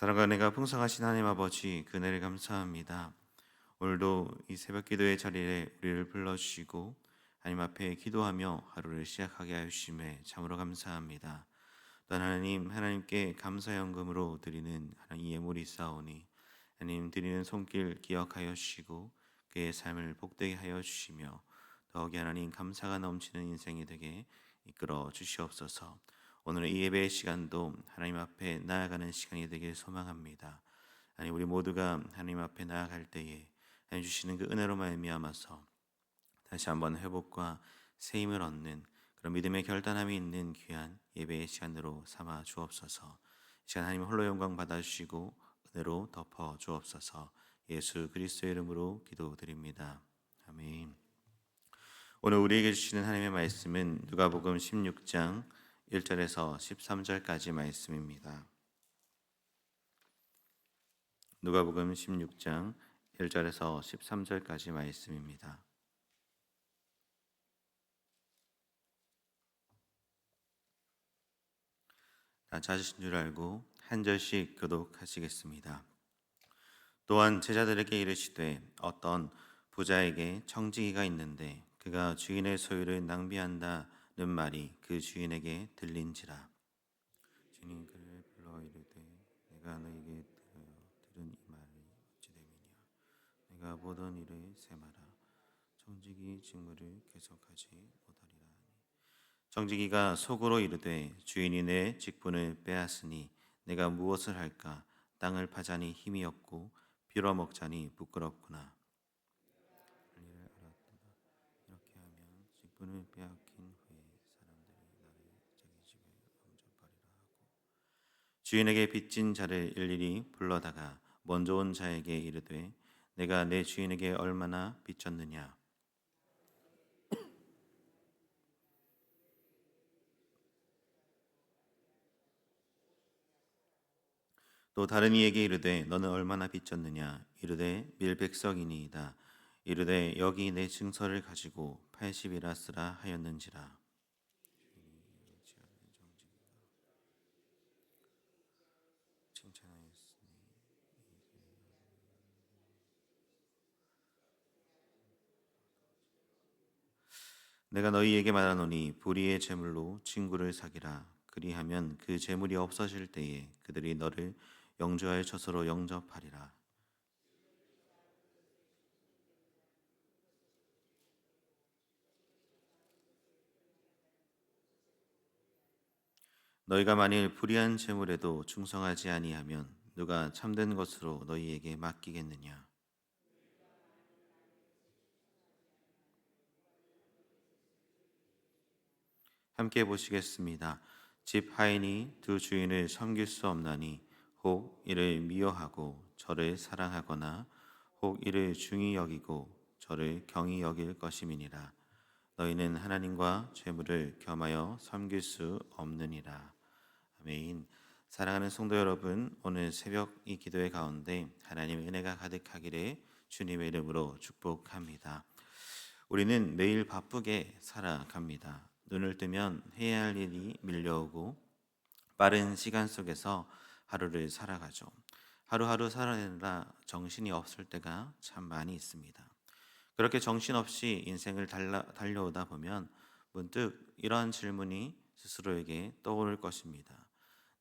사랑과 은혜가 풍성하신 하나님 아버지, 그 은혜를 감사합니다. 오늘도 이 새벽 기도의 자리에 우리를 불러주시고 하나님 앞에 기도하며 하루를 시작하게 하심에 참으로 감사합니다. 또한 하나님께 감사 연금으로 드리는 하나님 예물이 있사오니 하나님 드리는 손길 기억하여 주시고 그의 삶을 복되게 하여 주시며 더욱이 하나님 감사가 넘치는 인생이 되게 이끌어 주시옵소서. 오늘 이 예배의 시간도 하나님 앞에 나아가는 시간이 되길 소망합니다. 하나님, 우리 모두가 하나님 앞에 나아갈 때에 하나님 주시는 그 은혜로 말미암아서 다시 한번 회복과 새 힘을 얻는 그런 믿음의 결단함이 있는 귀한 예배의 시간으로 삼아 주옵소서. 이 시간 하나님 홀로 영광 받아주시고 은혜로 덮어 주옵소서. 예수 그리스도의 이름으로 기도드립니다. 아멘. 오늘 우리에게 주시는 하나님의 말씀은 누가복음 16장 1절에서 13절까지 말씀입니다. 누가복음 16장 1절에서 13절까지 말씀입니다. 다 찾으신 줄 알고 한 절씩 교독하시겠습니다. 또한 제자들에게 이르시되 어떤 부자에게 청지기가 있는데 그가 주인의 소유를 낭비한다는 말이 그 주인에게 들린지라. 주인이 그를 불러 이르되 내가 너에게 들은 이 말이 어찌 됨이냐. 내가 보던 일을 세마라. 청지기 직무를 계속하지 못하리라 하니, 청지기가 속으로 이르되 주인이 내 직분을 빼앗으니 내가 무엇을 할까. 땅을 파자니 힘이 없고 빌어먹자니 부끄럽구나. 이를 알았도다. 이렇게 하면 직분을 빼앗긴 후에 사람들이 나를 자기 집에 영접하리라 하고, 주인에게 빚진 자를 일일이 불러다가 먼저 온 자에게 이르되 내가 내 주인에게 얼마나 빚졌느냐. 또 다른 이에게 이르되 너는 얼마나 빚졌느냐. 이르되 밀백석이니이다. 이르되 여기 내 증서를 가지고 80이라 쓰라 하였는지라. 칭찬하였으니 내가 너희에게 말하노니 불의의 재물로 친구를 사기라. 그리하면 그 재물이 없어질 때에 그들이 너를 영주할 처소로 영접하리라. 너희가 만일 불의한 재물에도 충성하지 아니하면 누가 참된 것으로 너희에게 맡기겠느냐. 함께 보시겠습니다. 집 하인이 두 주인을 섬길 수 없나니 혹 이를 미워하고 저를 사랑하거나 혹 이를 중히 여기고 저를 경히 여길 것임이니라. 너희는 하나님과 재물을 겸하여 섬길 수 없느니라. 아멘. 사랑하는 성도 여러분, 오늘 새벽 이 기도의 가운데 하나님의 은혜가 가득하기를 주님의 이름으로 축복합니다. 우리는 매일 바쁘게 살아갑니다. 눈을 뜨면 해야 할 일이 밀려오고 빠른 시간 속에서 하루를 살아가죠. 하루하루 살아내느라 정신이 없을 때가 참 많이 있습니다. 그렇게 정신없이 인생을 달려오다 보면 문득 이러한 질문이 스스로에게 떠오를 것입니다.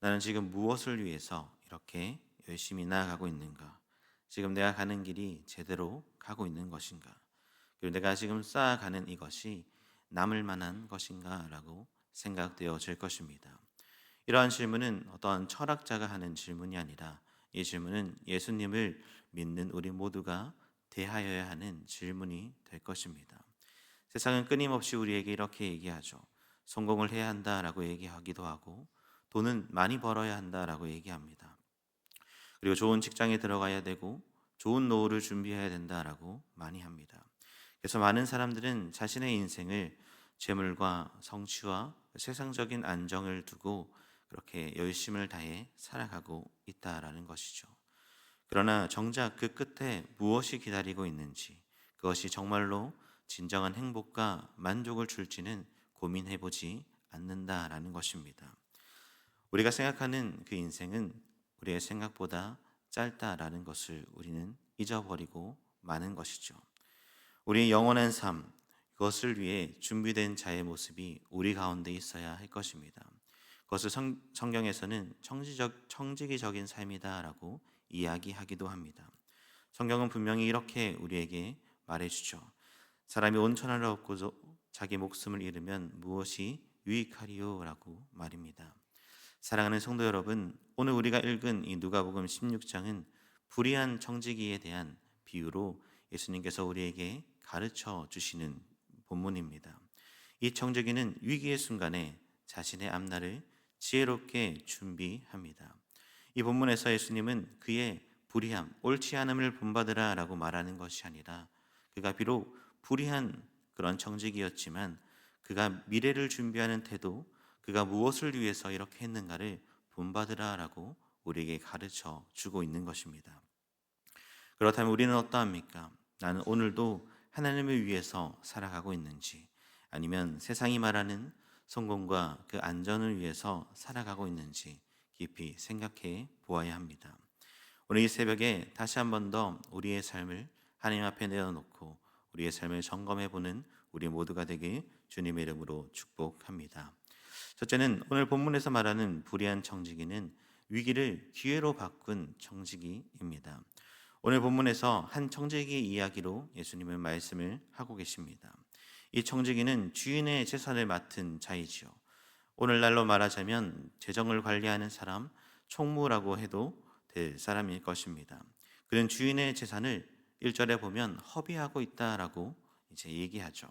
나는 지금 무엇을 위해서 이렇게 열심히 나아가고 있는가? 지금 내가 가는 길이 제대로 가고 있는 것인가? 그리고 내가 지금 쌓아가는 이것이 남을 만한 것인가? 라고 생각되어질 것입니다. 이러한 질문은 어떤 철학자가 하는 질문이 아니라 이 질문은 예수님을 믿는 우리 모두가 대하여야 하는 질문이 될 것입니다. 세상은 끊임없이 우리에게 이렇게 얘기하죠. 성공을 해야 한다라고 얘기하기도 하고 돈은 많이 벌어야 한다라고 얘기합니다. 그리고 좋은 직장에 들어가야 되고 좋은 노후를 준비해야 된다라고 많이 합니다. 그래서 많은 사람들은 자신의 인생을 재물과 성취와 세상적인 안정을 두고 그렇게 열심을 다해 살아가고 있다라는 것이죠. 그러나 정작 그 끝에 무엇이 기다리고 있는지, 그것이 정말로 진정한 행복과 만족을 줄지는 고민해 보지 않는다라는 것입니다. 우리가 생각하는 그 인생은 우리의 생각보다 짧다라는 것을 우리는 잊어버리고 마는 것이죠. 우리의 영원한 삶, 그것을 위해 준비된 자의 모습이 우리 가운데 있어야 할 것입니다. 그것을 성경에서는 청지기적인 삶이다라고 이야기하기도 합니다. 성경은 분명히 이렇게 우리에게 말해주죠. 사람이 온 천하를 얻고도 자기 목숨을 잃으면 무엇이 유익하리요? 라고 말입니다. 사랑하는 성도 여러분, 오늘 우리가 읽은 이 누가복음 16장은 불의한 청지기에 대한 비유로 예수님께서 우리에게 가르쳐 주시는 본문입니다. 이 청지기는 위기의 순간에 자신의 앞날을 지혜롭게 준비합니다. 이 본문에서 예수님은 그의 불의함, 옳지 않음을 본받으라 라고 말하는 것이 아니라 그가 비록 불의한 그런 청지기였지만 그가 미래를 준비하는 태도, 그가 무엇을 위해서 이렇게 했는가를 본받으라 라고 우리에게 가르쳐 주고 있는 것입니다. 그렇다면 우리는 어떠합니까? 나는 오늘도 하나님을 위해서 살아가고 있는지, 아니면 세상이 말하는 성공과 그 안전을 위해서 살아가고 있는지 깊이 생각해 보아야 합니다. 오늘 이 새벽에 다시 한 번 더 우리의 삶을 하나님 앞에 내어놓고 우리의 삶을 점검해 보는 우리 모두가 되길 주님의 이름으로 축복합니다. 첫째는 오늘 본문에서 말하는 불의한 청지기는 위기를 기회로 바꾼 청지기입니다. 오늘 본문에서 한 청지기의 이야기로 예수님은 말씀을 하고 계십니다. 이 청지기는 주인의 재산을 맡은 자이지요. 오늘날로 말하자면 재정을 관리하는 사람, 총무라고 해도 될 사람일 것입니다. 그는 주인의 재산을 1절에 보면 허비하고 있다라고 이제 얘기하죠.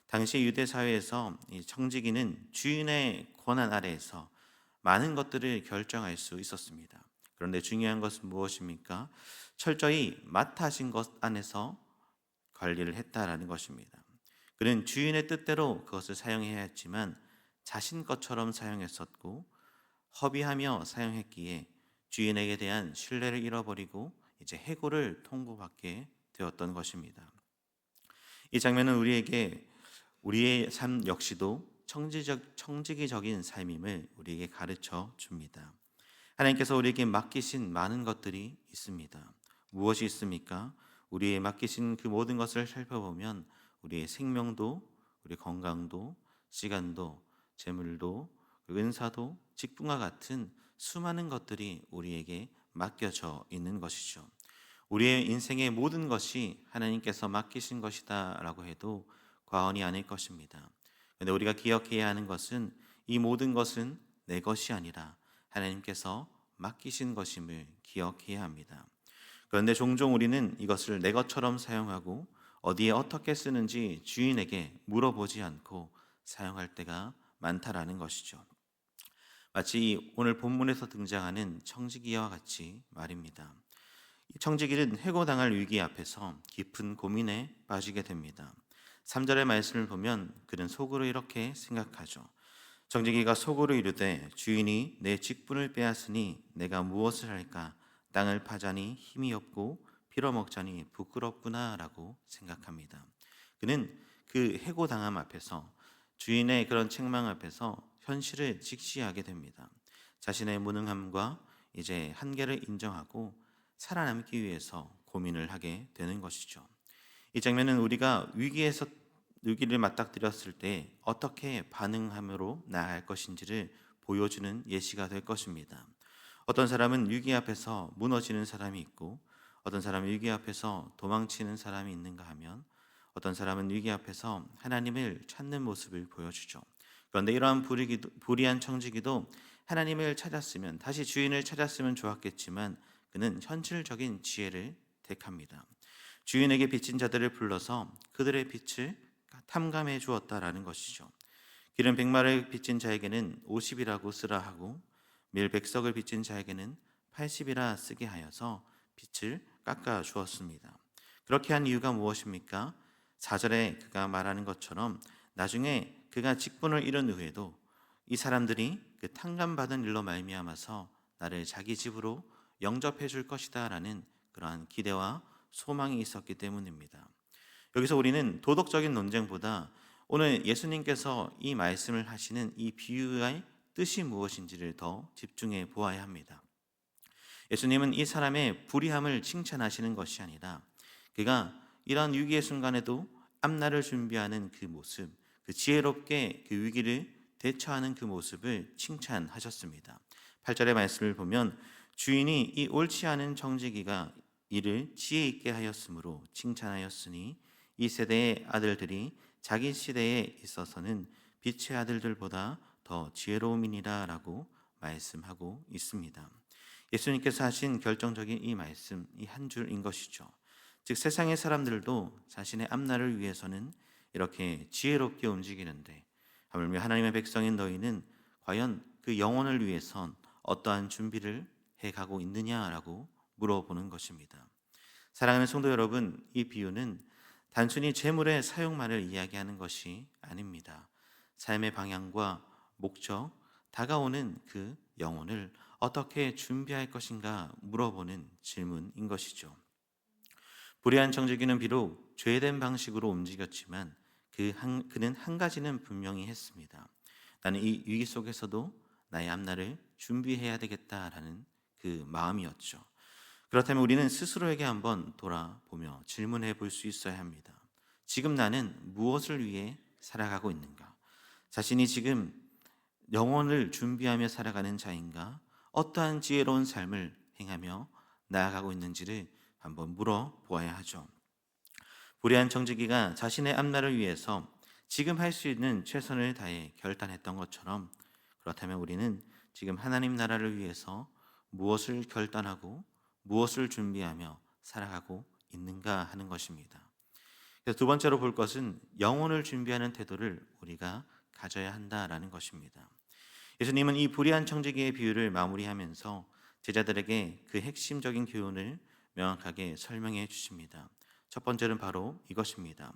당시 유대 사회에서 이 청지기는 주인의 권한 아래에서 많은 것들을 결정할 수 있었습니다. 그런데 중요한 것은 무엇입니까? 철저히 맡아진 것 안에서 관리를 했다라는 것입니다. 그는 주인의 뜻대로 그것을 사용해야 했지만 자신 것처럼 사용했었고 허비하며 사용했기에 주인에게 대한 신뢰를 잃어버리고 이제 해고를 통보받게 되었던 것입니다. 이 장면은 우리에게 우리의 삶 역시도 청지기적인 삶임을 우리에게 가르쳐 줍니다. 하나님께서 우리에게 맡기신 많은 것들이 있습니다. 무엇이 있습니까? 우리의 맡기신 그 모든 것을 살펴보면 우리의 생명도, 우리 건강도, 시간도, 재물도, 은사도, 직분과 같은 수많은 것들이 우리에게 맡겨져 있는 것이죠. 우리의 인생의 모든 것이 하나님께서 맡기신 것이다 라고 해도 과언이 아닐 것입니다. 그런데 우리가 기억해야 하는 것은 이 모든 것은 내 것이 아니라 하나님께서 맡기신 것임을 기억해야 합니다. 그런데 종종 우리는 이것을 내 것처럼 사용하고 어디에 어떻게 쓰는지 주인에게 물어보지 않고 사용할 때가 많다라는 것이죠. 마치 오늘 본문에서 등장하는 청지기와 같이 말입니다. 이 청지기는 해고당할 위기 앞에서 깊은 고민에 빠지게 됩니다. 3절의 말씀을 보면 그는 속으로 이렇게 생각하죠. 청지기가 속으로 이르되 주인이 내 직분을 빼앗으니 내가 무엇을 할까? 땅을 파자니 힘이 없고 빌어먹자니 부끄럽구나 라고 생각합니다. 그는 그 해고당함 앞에서 주인의 그런 책망 앞에서 현실을 직시하게 됩니다. 자신의 무능함과 이제 한계를 인정하고 살아남기 위해서 고민을 하게 되는 것이죠. 이 장면은 우리가 위기를 맞닥뜨렸을 때 어떻게 반응함으로 나아갈 것인지를 보여주는 예시가 될 것입니다. 어떤 사람은 위기 앞에서 무너지는 사람이 있고 어떤 사람은 위기 앞에서 도망치는 사람이 있는가 하면 어떤 사람은 위기 앞에서 하나님을 찾는 모습을 보여주죠. 그런데 이러한 불의한 청지기도 하나님을 찾았으면, 다시 주인을 찾았으면 좋았겠지만 그는 현실적인 지혜를 택합니다. 주인에게 빚진 자들을 불러서 그들의 빚을 탐감해 주었다라는 것이죠. 기름 100마를 빚진 자에게는 50이라고 쓰라 하고 밀 100석을 빚진 자에게는 80이라 쓰게 하여서 빚을 깎아 주었습니다. 그렇게 한 이유가 무엇입니까? 4절에 그가 말하는 것처럼 나중에 그가 직분을 잃은 후에도 이 사람들이 그 탕감받은 일로 말미암아서 나를 자기 집으로 영접해 줄 것이다 라는 그러한 기대와 소망이 있었기 때문입니다. 여기서 우리는 도덕적인 논쟁보다 오늘 예수님께서 이 말씀을 하시는 이 비유의 뜻이 무엇인지를 더 집중해 보아야 합니다. 예수님은 이 사람의 불의함을 칭찬하시는 것이 아니라 그가 이러한 위기의 순간에도 앞날을 준비하는 그 모습, 그 지혜롭게 그 위기를 대처하는 그 모습을 칭찬하셨습니다. 8절의 말씀을 보면 주인이 이 옳지 않은 정직이가 이를 지혜 있게 하였으므로 칭찬하였으니 이 세대의 아들들이 자기 시대에 있어서는 빛의 아들들보다 더 지혜로움이니라 라고 말씀하고 있습니다. 예수님께서 하신 결정적인 이 말씀, 이 한 줄인 것이죠. 즉 세상의 사람들도 자신의 앞날을 위해서는 이렇게 지혜롭게 움직이는데 하물며 하나님의 백성인 너희는 과연 그 영혼을 위해선 어떠한 준비를 해가고 있느냐라고 물어보는 것입니다. 사랑하는 성도 여러분, 이 비유는 단순히 재물의 사용만을 이야기하는 것이 아닙니다. 삶의 방향과 목적, 다가오는 그 영혼을 어떻게 준비할 것인가 물어보는 질문인 것이죠. 불의한 청지기는 비록 죄된 방식으로 움직였지만 그는 한 가지는 분명히 했습니다. 나는 이 위기 속에서도 나의 앞날을 준비해야 되겠다라는 그 마음이었죠. 그렇다면 우리는 스스로에게 한번 돌아보며 질문해 볼 수 있어야 합니다. 지금 나는 무엇을 위해 살아가고 있는가? 자신이 지금 영혼을 준비하며 살아가는 자인가? 어떠한 지혜로운 삶을 행하며 나아가고 있는지를 한번 물어보아야 하죠. 불의한 청지기가 자신의 앞날을 위해서 지금 할 수 있는 최선을 다해 결단했던 것처럼 그렇다면 우리는 지금 하나님 나라를 위해서 무엇을 결단하고 무엇을 준비하며 살아가고 있는가 하는 것입니다. 그래서 두 번째로 볼 것은 영혼을 준비하는 태도를 우리가 가져야 한다라는 것입니다. 예수님은 이 불의한 청지기의 비유를 마무리하면서 제자들에게 그 핵심적인 교훈을 명확하게 설명해 주십니다. 첫 번째는 바로 이것입니다.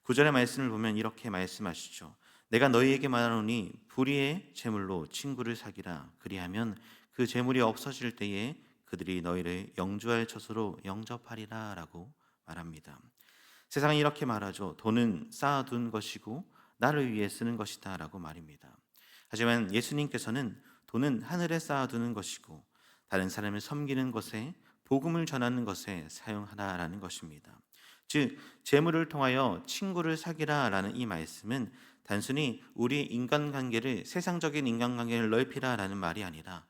9절의 말씀을 보면 이렇게 말씀하시죠. 내가 너희에게 말하노니 불의의 재물로 친구를 사기라. 그리하면 그 재물이 없어질 때에 그들이 너희를 영주할 처소로 영접하리라 라고 말합니다. 세상은 이렇게 말하죠. 돈은 쌓아둔 것이고 나를 위해 쓰는 것이다 라고 말입니다. 하지만 예수님께서는 돈은 하늘에 쌓아두는 것이고 다른 사람을 섬기는 것에 복음을 전하는 것에 사용하라라는 것입니다. 즉 재물을 통하여 친구를 사귀라라는 이 말씀은 단순히 우리 인간관계를 세상적인 인간관계를 넓히라라는 말이 아니라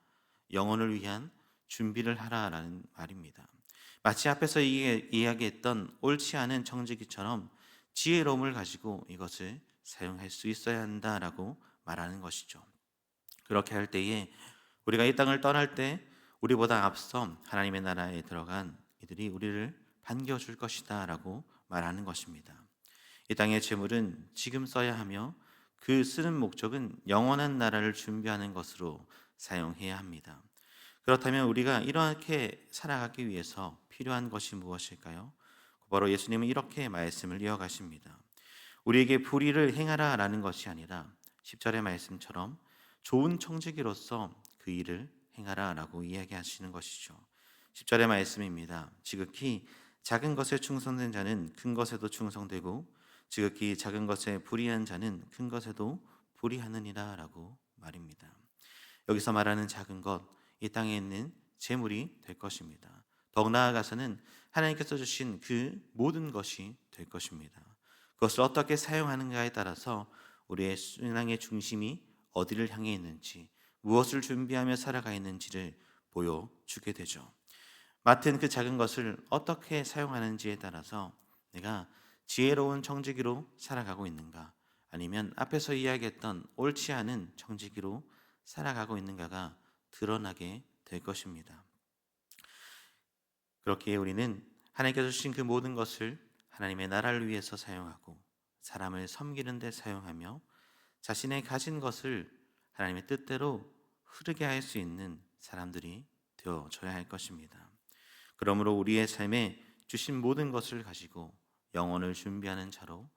영혼을 위한 준비를 하라라는 말입니다. 마치 앞에서 이야기했던 옳지 않은 청지기처럼 지혜로움을 가지고 이것을 사용할 수 있어야 한다라고 말하는 것이죠. 그렇게 할 때에 우리가 이 땅을 떠날 때 우리보다 앞서 하나님의 나라에 들어간 이들이 우리를 반겨줄 것이다 라고 말하는 것입니다. 이 땅의 재물은 지금 써야 하며 그 쓰는 목적은 영원한 나라를 준비하는 것으로 사용해야 합니다. 그렇다면 우리가 이렇게 살아가기 위해서 필요한 것이 무엇일까요? 바로 예수님은 이렇게 말씀을 이어가십니다. 우리에게 불의를 행하라 라는 것이 아니라 10절의 말씀처럼 좋은 청지기로서 그 일을 행하라 라고 이야기하시는 것이죠. 10절의 말씀입니다. 지극히 작은 것에 충성된 자는 큰 것에도 충성되고 지극히 작은 것에 불의한 자는 큰 것에도 불의하느니라 라고 말입니다. 여기서 말하는 작은 것, 이 땅에 있는 재물이 될 것입니다. 더욱 나아가서는 하나님께서 주신 그 모든 것이 될 것입니다. 그것을 어떻게 사용하는가에 따라서 우리의 신앙의 중심이 어디를 향해 있는지, 무엇을 준비하며 살아가 있는지를 보여주게 되죠. 맡은 그 작은 것을 어떻게 사용하는지에 따라서 내가 지혜로운 청지기로 살아가고 있는가, 아니면 앞에서 이야기했던 옳지 않은 청지기로 살아가고 있는가가 드러나게 될 것입니다. 그렇기에 우리는 하나님께서 주신 그 모든 것을 하나님의 나라를 위해서 사용하고 사람을 섬기는 데 사용하며 자신의 가진 것을 하나님의 뜻대로 흐르게 할 수 있는 사람들이 되어져야 할 것입니다. 그러므로 우리의 삶에 주신 모든 것을 가지고 영혼을 준비하는 자로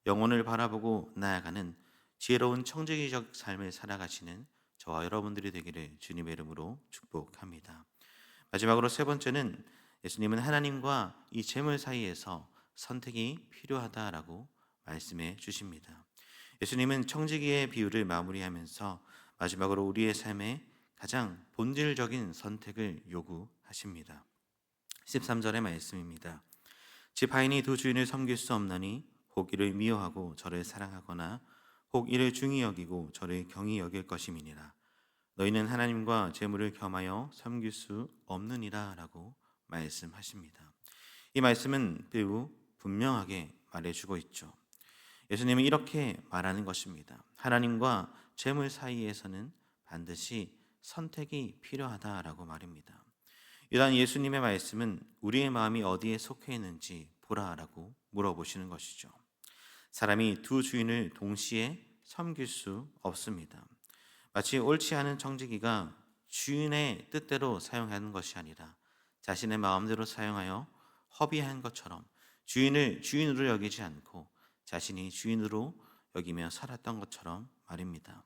영혼을 바라보고 나아가는 지혜로운 청지기적 삶을 살아가시는 저와 여러분들이 되기를 주님의 이름으로 축복합니다. 마지막으로 세 번째는 예수님은 하나님과 이 재물 사이에서 선택이 필요하다라고 말씀해 주십니다. 예수님은 청지기의 비유를 마무리하면서 마지막으로 우리의 삶에 가장 본질적인 선택을 하십니다. 13절의 말씀입니다. 집 하인이 두 주인을 섬길 수 없나니 혹 이를 미워하고 저를 사랑하거나 혹 이를 중히 여기고 저를 경히 여길 것임이니라. 너희는 하나님과 재물을 겸하여 섬길 수 없느니라 라고 말씀하십니다. 이 말씀은 매우 분명하게 말해주고 있죠. 예수님은 이렇게 말하는 것입니다. 하나님과 재물 사이에서는 반드시 선택이 필요하다라고 말입니다. 이러한 예수님의 말씀은 우리의 마음이 어디에 속해 있는지 보라라고 물어보시는 것이죠. 사람이 두 주인을 동시에 섬길 수 없습니다. 마치 옳지 않은 청지기가 주인의 뜻대로 사용하는 것이 아니라 자신의 마음대로 사용하여 허비한 것처럼 주인을 주인으로 여기지 않고 자신이 주인으로 여기며 살았던 것처럼 말입니다.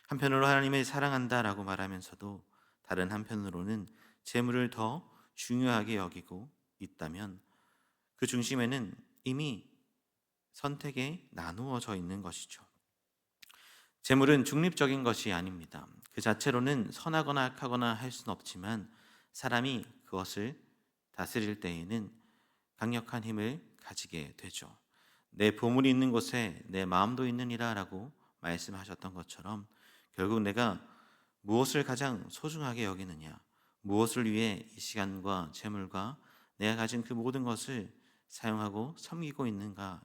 한편으로 하나님을 사랑한다라고 말하면서도 다른 한편으로는 재물을 더 중요하게 여기고 있다면 그 중심에는 이미 선택에 나누어져 있는 것이죠. 재물은 중립적인 것이 아닙니다. 그 자체로는 선하거나 악하거나 할 수는 없지만 사람이 그것을 다스릴 때에는 강력한 힘을 가지게 되죠. 내 보물이 있는 곳에 내 마음도 있느니라 라고 말씀하셨던 것처럼 결국 내가 무엇을 가장 소중하게 여기느냐, 무엇을 위해 이 시간과 재물과 내가 가진 그 모든 것을 사용하고 섬기고 있는가,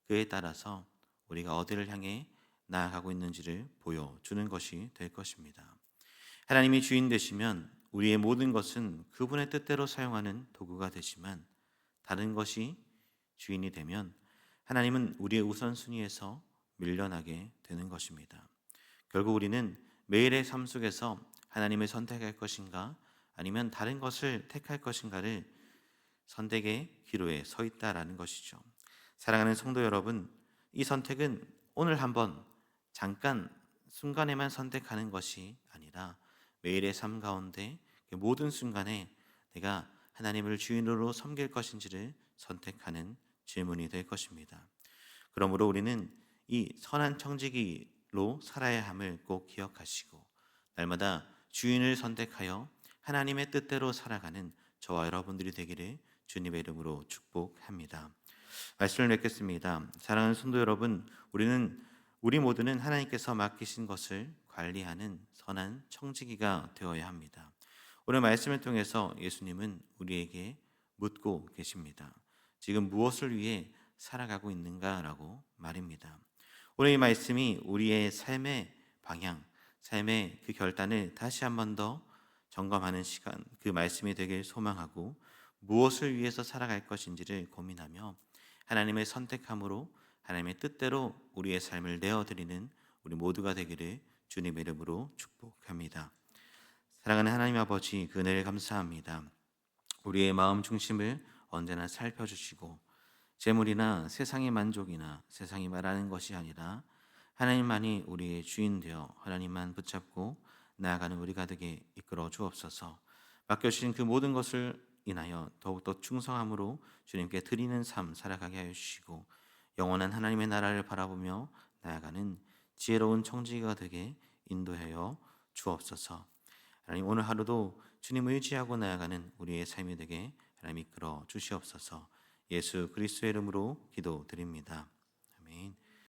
그에 따라서 우리가 어디를 향해 나아가고 있는지를 보여주는 것이 될 것입니다. 하나님이 주인 되시면 우리의 모든 것은 그분의 뜻대로 사용하는 도구가 되지만 다른 것이 주인이 되면 하나님은 우리의 우선순위에서 밀려나게 되는 것입니다. 결국 우리는 매일의 삶 속에서 하나님을 선택할 것인가 아니면 다른 것을 택할 것인가를 선택의 기로에 서 있다라는 것이죠. 사랑하는 성도 여러분, 이 선택은 오늘 한번 잠깐 순간에만 선택하는 것이 아니라 매일의 삶 가운데 그 모든 순간에 내가 하나님을 주인으로 섬길 것인지를 선택하는 질문이 될 것입니다. 그러므로 우리는 이 선한 청지기로 살아야 함을 꼭 기억하시고 날마다 주인을 선택하여 하나님의 뜻대로 살아가는 저와 여러분들이 되기를 주님의 이름으로 축복합니다. 말씀을 맺겠습니다. 사랑하는 성도 여러분, 우리 모두는 하나님께서 맡기신 것을 관리하는 선한 청지기가 되어야 합니다. 오늘 말씀을 통해서 예수님은 우리에게 묻고 계십니다. 지금 무엇을 위해 살아가고 있는가라고 말입니다. 오늘 이 말씀이 우리의 삶의 방향, 삶의 그 결단을 다시 한 번 더 점검하는 시간, 그 말씀이 되길 소망하고 무엇을 위해서 살아갈 것인지를 고민하며 하나님의 선택함으로 하나님의 뜻대로 우리의 삶을 내어드리는 우리 모두가 되기를 주님의 이름으로 축복합니다. 사랑하는 하나님 아버지, 그 은혜를 감사합니다. 우리의 마음 중심을 언제나 살펴주시고 재물이나 세상의 만족이나 세상이 말하는 것이 아니라 하나님만이 우리의 주인 되어 하나님만 붙잡고 나아가는 우리가 되게 이끌어 주옵소서. 맡겨주신 그 모든 것을 인하여 더욱더 충성함으로 주님께 드리는 삶 살아가게 하여 주시고 영원한 하나님의 나라를 바라보며 나아가는 지혜로운 청지기가 되게 인도하여 주옵소서. 하나님, 오늘 하루도 주님 의지하고 나아가는 우리의 삶이 되게 하나님 이끌어 주시옵소서. 예수 그리스도의 이름으로 기도드립니다. 아멘.